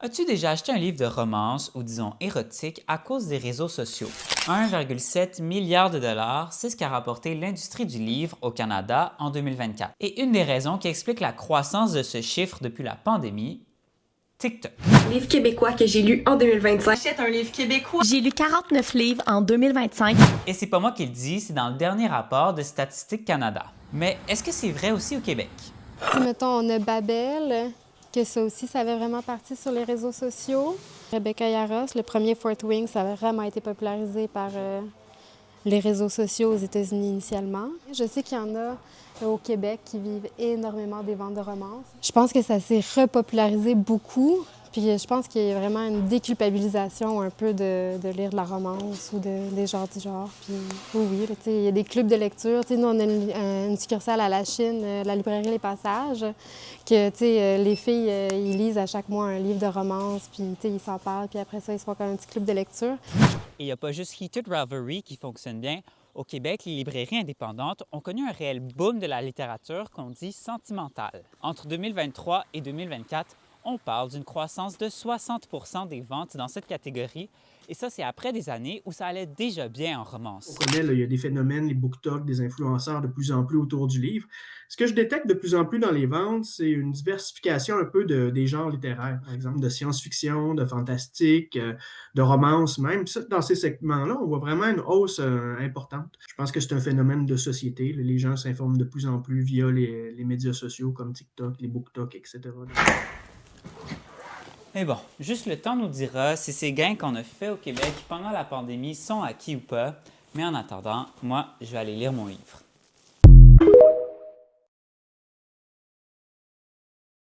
As-tu déjà acheté un livre de romance ou disons érotique à cause des réseaux sociaux? 1,7 milliard de dollars, c'est ce qu'a rapporté l'industrie du livre au Canada en 2024. Et une des raisons qui explique la croissance de ce chiffre depuis la pandémie, TikTok. Livre québécois que j'ai lu en 2025. Achète un livre québécois. J'ai lu 49 livres en 2025. Et c'est pas moi qui le dis, c'est dans le dernier rapport de Statistique Canada. Mais est-ce que c'est vrai aussi au Québec? Si, mettons, on a Babel, que ça aussi, ça avait vraiment parti sur les réseaux sociaux. Rebecca Yarros, le premier Fourth Wing, ça avait vraiment été popularisé par les réseaux sociaux aux États-Unis initialement. Je sais qu'il y en a au Québec qui vivent énormément des ventes de romances. Je pense que ça s'est repopularisé beaucoup. Puis je pense qu'il y a vraiment une déculpabilisation un peu de lire de la romance ou des genres du genre. Puis oui, là, il y a des clubs de lecture. Nous, on a une succursale à la Chine, la librairie Les Passages, que les filles, ils lisent à chaque mois un livre de romance, puis ils s'en parlent, puis après ça, ils se font comme un petit club de lecture. Et il n'y a pas juste Heated Ravelry qui fonctionne bien. Au Québec, les librairies indépendantes ont connu un réel boom de la littérature qu'on dit sentimentale. Entre 2023 et 2024, on parle d'une croissance de 60% des ventes dans cette catégorie. Et ça, c'est après des années où ça allait déjà bien en romance. On connaît, là, il y a des phénomènes, les BookTok, des influenceurs de plus en plus autour du livre. Ce que je détecte de plus en plus dans les ventes, c'est une diversification un peu des genres littéraires, par exemple de science-fiction, de fantastique, de romance même. Ça, dans ces segments-là, on voit vraiment une hausse importante. Je pense que c'est un phénomène de société. Les gens s'informent de plus en plus via les médias sociaux comme TikTok, les BookTok, etc. Mais bon, juste le temps nous dira si ces gains qu'on a faits au Québec pendant la pandémie sont acquis ou pas. Mais en attendant, moi, je vais aller lire mon livre.